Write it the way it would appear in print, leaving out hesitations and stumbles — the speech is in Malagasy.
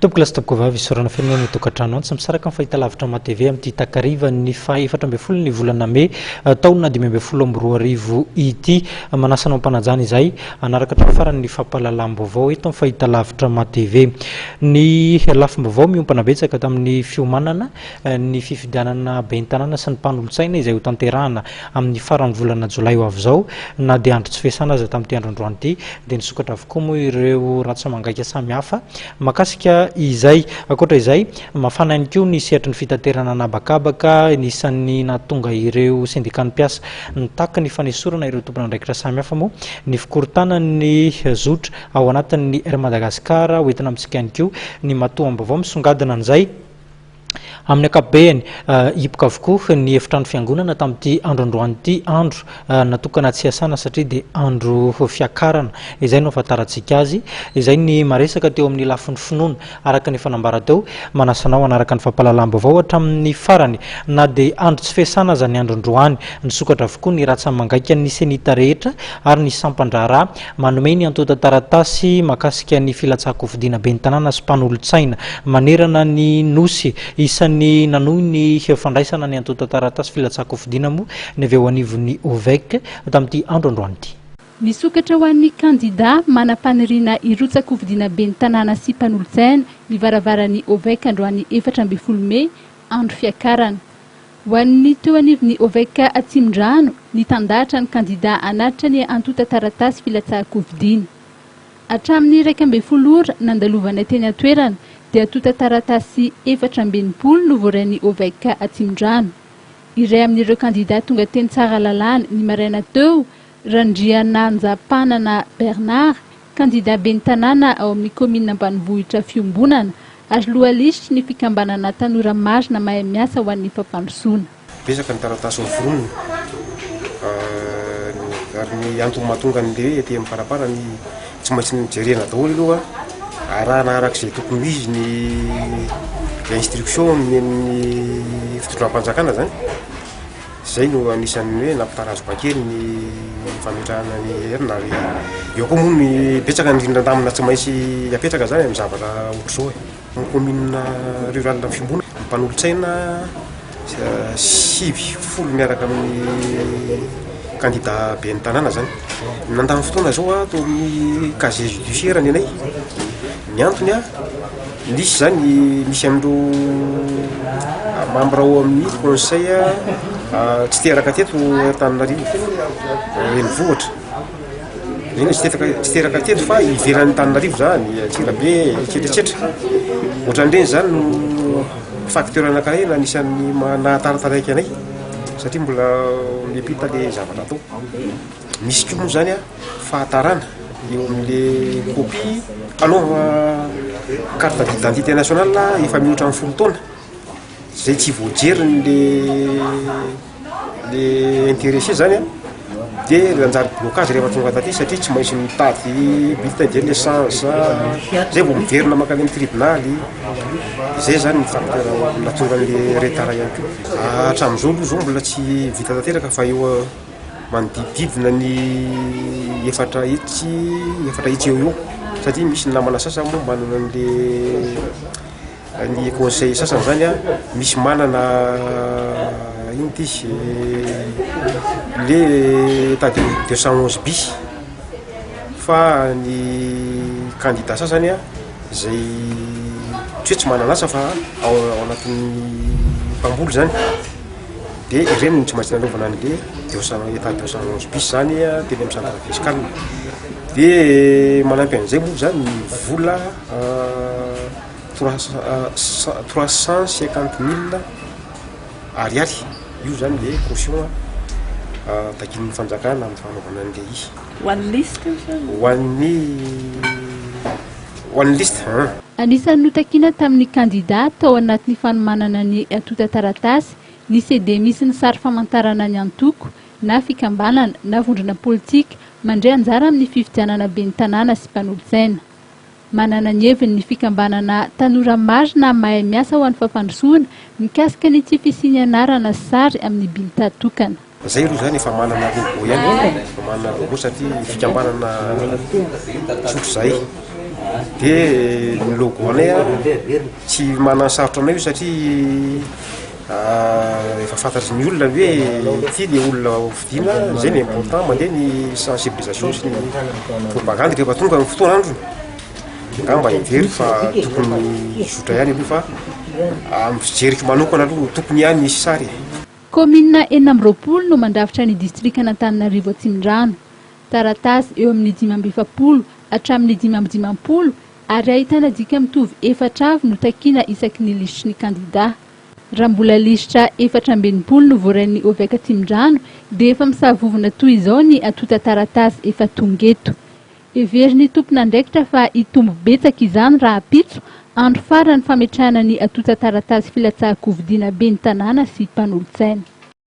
Topoklasy topokavavy isorana firenena tokantrano antsy misaraka amin'ny fahitalavitra amin'ny TV amin'ity takariva ny faha-efatra ambin'ny folo ny volana May taona 2022 ity manasana ampanajana izay anaraka hatramin'ny farany ny fampahalalam-baovao eto amin'ny fahitalavitra amin'ny TV. Ny lafim-baovao miompana betsaka tamin'ny fiomanana ny fifidianana ben'ny tanàna sy ny mpanolontsaina izay ho tanterahana amin'ny faran'ny volana Jolay ho avy izao na dia andro tsy fiasana aza tamin'ity androandroany ity dia nisokatra avokoa moa ireo ratsa-mangaika samihafa makasika izay. Akoatra izay mafana ihany koa ny sehatry ny fitaterana anabakabaka nisan'ny nahatonga ireo syndicat mpiasa nitaka ny fanesorana ireo tompona andraikitra samihafa moa ny fikorontanany zotra ao anatin'ny Air Madagascar hoentina amintsika ihany koa ny matoam-baovao misongadina an'izay amin'ny ankapobeny hipoka avokoa ny efitrano fiangonana tamin'ity androandroany ity andro natokana tsy hiasana satria dia andro fiakarana izay no ahafantarantsika azy. Izay ny maresaka teo amin'ny lafin'ny finoana araka ny fanambara teo manasanao anaraka ny fampahalalam-baovao hatramin'ny farany na dia andro tsy fiasana aza ny androandroany nisokatra avokoa ny ratsa-mangaika ny senita rehetra ary ny sampandraraha manome ny antota taratasy makasika ny filatsahako fidiana ben'ny tanàna sy mpanolontsaina manerana ny nosy isan'ny nanohy ny fandraisana ny antota taratasy filatsahako fidiana moa ny avy eo anivon'ny OVEC tamin'ity androandroany ity. Nisokatra ho an'ny kandida manam-paniriana irotsaka fidiana ben'ny tanàna sy mpanolontsaina ny varavaran'ny OVEC androany 4 May andro fiakarana. Ho an'ny teo anivon'ny OVEC Atsimdrano nitandahatra ny kandida anatitra ny antota taratasy filatsahako fidiana. Hatramin'ny 12 ora nandalovana teny an-toerana dia antota taratasy 420 no voarain'ny OVEC Atsimdrano. Iray amin'ireo kandida tonga teny tsara lalàna ny maraina teo Randriananjapanana Bernard, kandida ben'ny tanàna ao amin'ny komina ambanivohitra fiombonana ary lohalisitry ny fikambanana tanora marina mahay miasa ho an'ny fampandrosoana. Betsaka ny taratasy voronina ary ny antony mahatonga an'ilay ety amin'ny parapara ny tsy maintsy nijerena daholo aloha arahana arak'izay tokony izy ny instruction ny fitondram-panjakana zany. Zay no anisan'ny hoe nampitarazo bakely ny fametrahana ny herina ary eo koa moa ny betsaka indrindran-damina tsy maintsy apetraka zany amin'ny zavatra ohatr'izao ny komina rurale Fimbona mpanolontsaina 7 miaraka amin'ny kandida ben'ny tanàna zany nandamy fotoana zao tao amin'ny casier judiciaire ny anay ny antony nisy zany misy amin'ireo membre ao amin'ny conseil tsy teraka teto Antananarivo renivohitra iny tsy teraka teto fa ivelan'ny Antananarivo zany Antsirabe etsetretra ohatran'ireny zany no facteur anankiray na anisan'ny nahatarataraiky anay satria mbola miampita le zavatra atao. Misy koa moa zany fahatarana eo amin'le copie anaova carte d'identité nationale efa mihoatra amin'ny 10 taona zay tsy voajeriny le intéressé zany dia anjary blocage rehefa tonga taty satria tsy maintsy mitady bulletin de naissance zay vao miverina makany amin'ny tribunaly. Zay zany ny facteur nahatonga le retard ihany koa. Hatramin'izao aloha zao mbola tsy vita tanteraka fa eo manodidididina ny efatra hetsy eo satria misy namana sasany moa manana ny conseil sasany zany misy manana ino ty le état de 211 bis fa ny candidat sasany zay tsy manana asa fa ao anatin'ny mpamboly zany dia ireny tsy maintsy nanaovana an'le état 211 bis zany teny amin'ny centre fiscal dia manampy an'izay moa zany ny vola 350 000 ariary io zany le caution takin'ny fanjakana amin'ny fanaovana an'le one list Anisan'ny notakiana tamin'ny kandida tao anatin'ny fanomanana ny antota taratasy ny CD misy ny sary famantarana ny antoko na fikambanana na vondrona politika mandray anjara amin'ny fifidianana ben'ny tanàna sy mpanolontsaina. Manana ny heviny ny fikambanana tanora marina mahay miasa ho an'ny fampandrosoana mikasika ny tsy fisiany anarana sary amin'ny bilita tokana. Zay aloha zany efa manana logo ihany, manana logo satria fikambanana sotro zay dia ny logo anay a tsy manansarotra anay io satria efa fantatry ny olona hoe ty le olona vidiana zay ny important mandeha ny sensibilisation sy ny propagande rehefa tonga ny fotoan'andro angamba ivery fa tokony zotra ihany aloha fa amin'ny fijeriko manokana aloha tokony ihany misy sary. Komina 4 no mandrafitra ny distrika n'Antananarivo Atsimondrano. Taratasy eo amin'ny 570 hatramin'ny 550 ary ahitana dika mitovy 4 avy no takiana isaky ny lisitry ny kandida. Raha mbola lisitra 420 no voaran'ny Oveka Atsimondrano dia efa misavovona toy izao ny atota taratasy efa tonga eto. Everiny tompona andraikitra fa hitombo betsaka izany raha apitso andro farany fametrahana ny atota taratasy filatsahako vidiana be ny tanàna sy mpanolo-tsaina.